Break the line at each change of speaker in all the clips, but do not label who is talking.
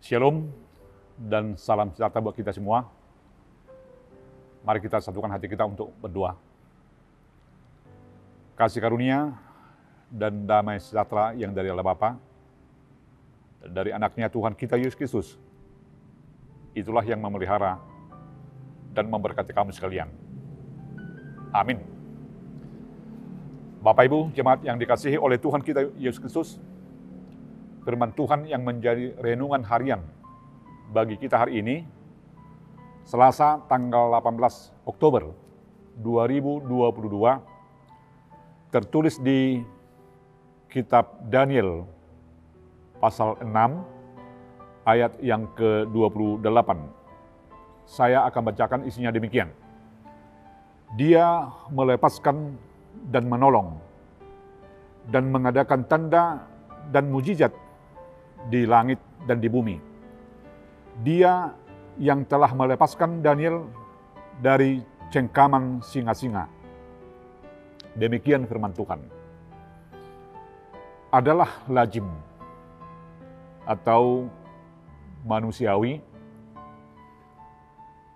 Shalom dan salam sejahtera buat kita semua. Mari kita satukan hati kita untuk berdoa. Kasih karunia dan damai sejahtera yang dari Allah Bapa, dari anaknya Tuhan kita Yesus Kristus, itulah yang memelihara dan memberkati kamu sekalian. Amin. Bapak Ibu, jemaat yang dikasihi oleh Tuhan kita Yesus Kristus, firman Tuhan yang menjadi renungan harian bagi kita hari ini, Selasa tanggal 18 Oktober 2022, tertulis di kitab Daniel pasal 6 ayat yang ke-28. Saya akan bacakan isinya demikian. Dia melepaskan dan menolong dan mengadakan tanda dan mujizat di langit dan di bumi. Dia yang telah melepaskan Daniel dari cengkaman singa-singa. Demikian firman Tuhan. Adalah lazim atau manusiawi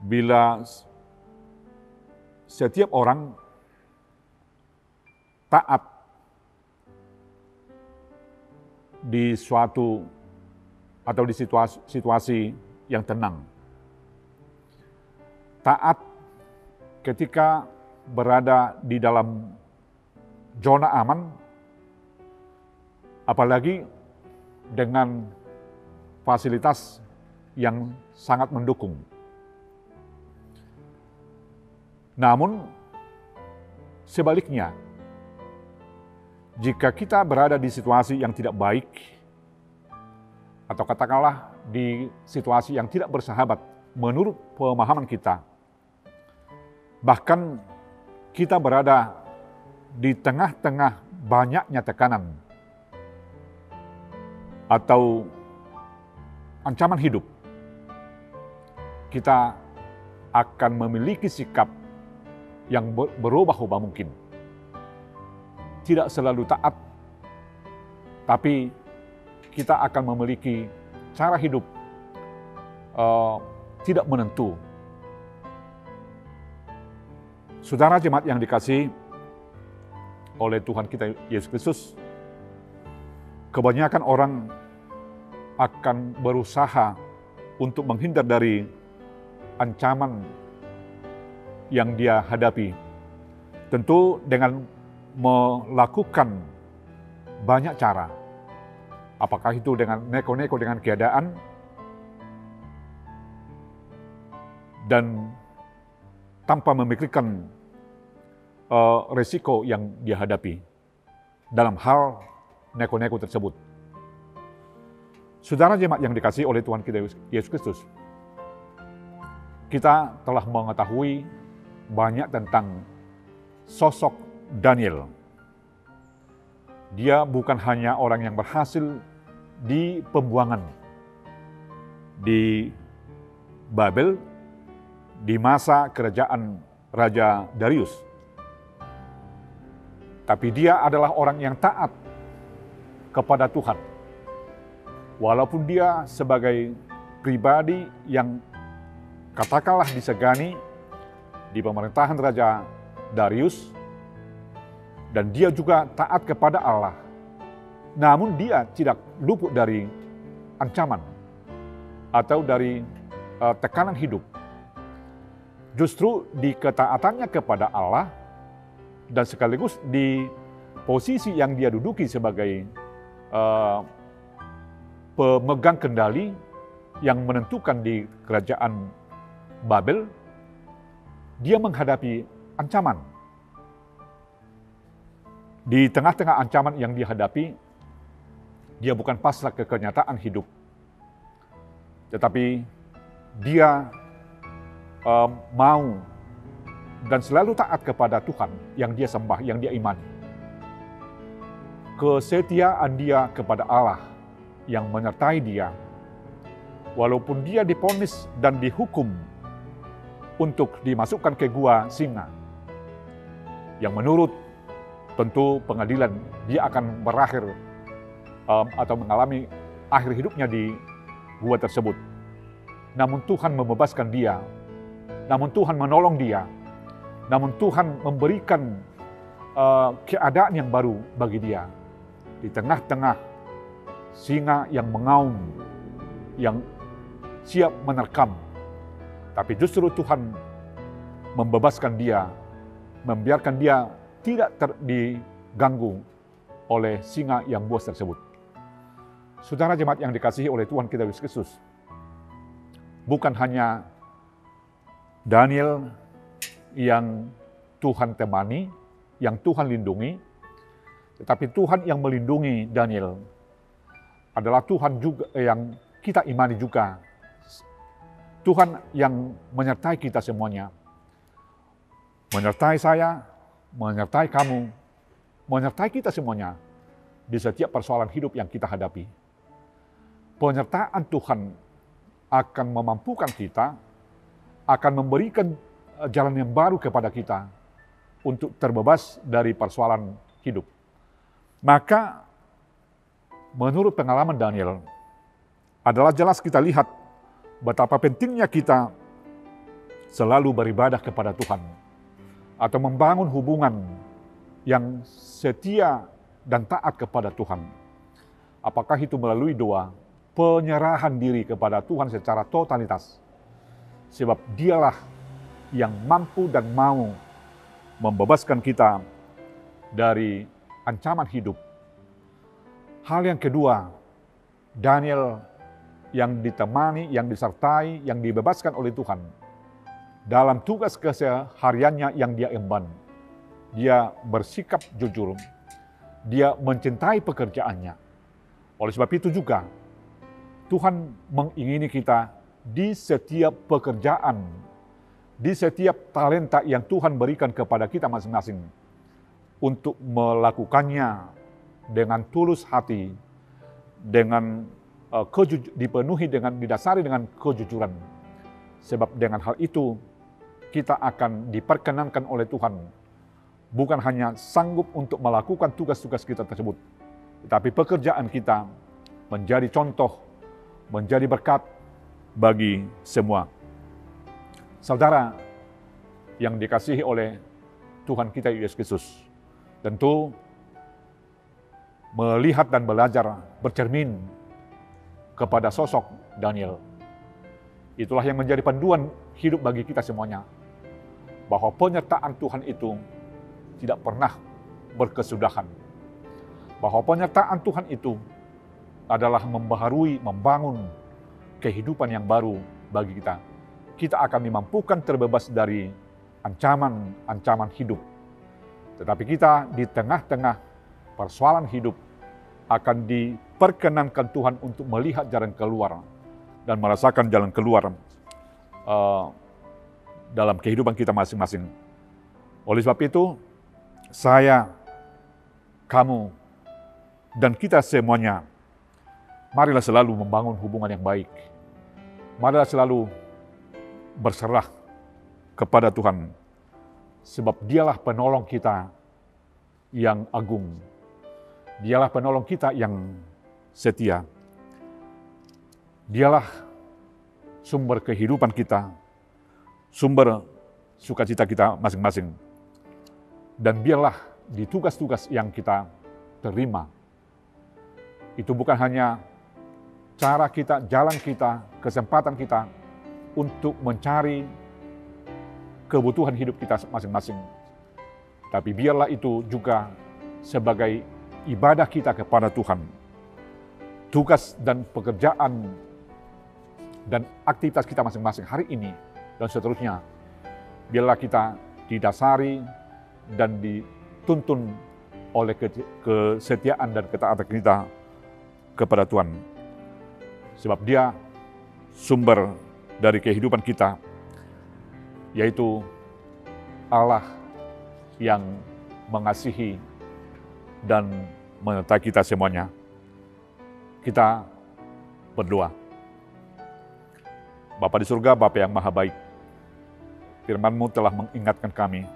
bila setiap orang taat di suatu atau di situasi yang tenang. Taat ketika berada di dalam zona aman, apalagi dengan fasilitas yang sangat mendukung. Namun, sebaliknya, jika kita berada di situasi yang tidak baik, atau katakanlah di situasi yang tidak bersahabat menurut pemahaman kita, bahkan kita berada di tengah-tengah banyaknya tekanan atau ancaman hidup, kita akan memiliki sikap yang berubah-ubah mungkin. Tidak selalu taat, tapi kita akan memiliki cara hidup tidak menentu. Saudara jemaat yang dikasihi oleh Tuhan kita Yesus Kristus, kebanyakan orang akan berusaha untuk menghindar dari ancaman yang dia hadapi. Tentu dengan melakukan banyak cara. Apakah itu dengan neko-neko dengan keadaan dan tanpa memikirkan resiko yang dia hadapi dalam hal neko-neko tersebut. Saudara jemaat yang dikasihi oleh Tuhan kita Yesus Kristus, kita telah mengetahui banyak tentang sosok Daniel. Dia bukan hanya orang yang berhasil di pembuangan di Babel di masa kerajaan Raja Darius, tapi dia adalah orang yang taat kepada Tuhan. Walaupun dia sebagai pribadi yang katakanlah disegani di pemerintahan Raja Darius, dan dia juga taat kepada Allah. Namun dia tidak luput dari ancaman atau dari tekanan hidup. Justru di ketaatannya kepada Allah, dan sekaligus di posisi yang dia duduki sebagai pemegang kendali yang menentukan di kerajaan Babel, dia menghadapi ancaman. Di tengah-tengah ancaman yang dihadapi, dia bukan pasrah ke kenyataan hidup, tetapi dia mau dan selalu taat kepada Tuhan yang dia sembah, yang dia imani. Kesetiaan dia kepada Allah yang menyertai dia, walaupun dia divonis dan dihukum untuk dimasukkan ke gua singa, yang menurut tentu pengadilan dia akan berakhir atau mengalami akhir hidupnya di gua tersebut. Namun Tuhan membebaskan dia, namun Tuhan menolong dia, namun Tuhan memberikan keadaan yang baru bagi dia. Di tengah-tengah singa yang mengaum, yang siap menerkam. Tapi justru Tuhan membebaskan dia, membiarkan dia tidak diganggu oleh singa yang buas tersebut. Saudara jemaat yang dikasihi oleh Tuhan kita Yesus Kristus, bukan hanya Daniel yang Tuhan temani, yang Tuhan lindungi, tetapi Tuhan yang melindungi Daniel adalah Tuhan juga yang kita imani juga. Tuhan yang menyertai kita semuanya. Menyertai saya, menyertai kamu, menyertai kita semuanya di setiap persoalan hidup yang kita hadapi. Penyertaan Tuhan akan memampukan kita, akan memberikan jalan yang baru kepada kita untuk terbebas dari persoalan hidup. Maka menurut pengalaman Daniel, adalah jelas kita lihat betapa pentingnya kita selalu beribadah kepada Tuhan atau membangun hubungan yang setia dan taat kepada Tuhan. Apakah itu melalui doa, penyerahan diri kepada Tuhan secara totalitas. Sebab dialah yang mampu dan mau membebaskan kita dari ancaman hidup. Hal yang kedua, Daniel yang ditemani, yang disertai, yang dibebaskan oleh Tuhan dalam tugas kesehariannya yang dia emban. Dia bersikap jujur, dia mencintai pekerjaannya. Oleh sebab itu juga, Tuhan mengingini kita di setiap pekerjaan, di setiap talenta yang Tuhan berikan kepada kita masing-masing, untuk melakukannya dengan tulus hati, dengan dipenuhi dengan didasari dengan kejujuran. Sebab dengan hal itu kita akan diperkenankan oleh Tuhan, bukan hanya sanggup untuk melakukan tugas-tugas kita tersebut, tetapi pekerjaan kita menjadi contoh, menjadi berkat bagi semua. Saudara yang dikasihi oleh Tuhan kita Yesus Kristus, tentu melihat dan belajar bercermin kepada sosok Daniel. Itulah yang menjadi panduan hidup bagi kita semuanya. Bahwa penyertaan Tuhan itu tidak pernah berkesudahan. Bahwa penyertaan Tuhan itu adalah membaharui, membangun kehidupan yang baru bagi kita. Kita akan dimampukan terbebas dari ancaman-ancaman hidup. Tetapi kita di tengah-tengah persoalan hidup akan diperkenankan Tuhan untuk melihat jalan keluar dan merasakan jalan keluar dalam kehidupan kita masing-masing. Oleh sebab itu, saya, kamu, dan kita semuanya, marilah selalu membangun hubungan yang baik. Marilah selalu berserah kepada Tuhan, sebab dialah penolong kita yang agung. Dialah penolong kita yang setia. Dialah sumber kehidupan kita, sumber sukacita kita masing-masing. Dan biarlah di tugas-tugas yang kita terima, itu bukan hanya cara kita, jalan kita, kesempatan kita untuk mencari kebutuhan hidup kita masing-masing. Tapi biarlah itu juga sebagai ibadah kita kepada Tuhan. Tugas dan pekerjaan dan aktivitas kita masing-masing hari ini dan seterusnya, biarlah kita didasari dan dituntun oleh kesetiaan dan ketaatan kita kepada Tuhan. Sebab Dia sumber dari kehidupan kita, yaitu Allah yang mengasihi dan menyertai kita semuanya. Kita berdoa. Bapa di surga, Bapa yang maha baik, firman-Mu telah mengingatkan kami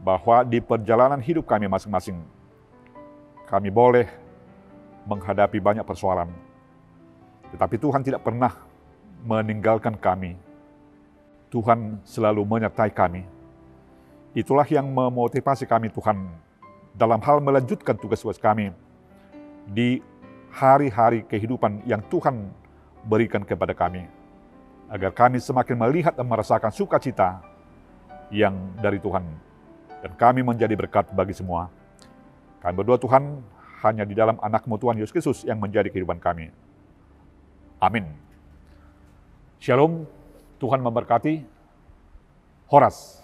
bahwa di perjalanan hidup kami masing-masing, kami boleh menghadapi banyak persoalan. Tetapi Tuhan tidak pernah meninggalkan kami. Tuhan selalu menyertai kami. Itulah yang memotivasi kami, Tuhan, dalam hal melanjutkan tugas-tugas kami di hari-hari kehidupan yang Tuhan berikan kepada kami, agar kami semakin melihat dan merasakan sukacita yang dari Tuhan, dan kami menjadi berkat bagi semua. Kami berdoa, Tuhan, hanya di dalam anak-Mu Tuhan Yesus Kristus yang menjadi kehidupan kami. Amin. Shalom, Tuhan memberkati. Horas.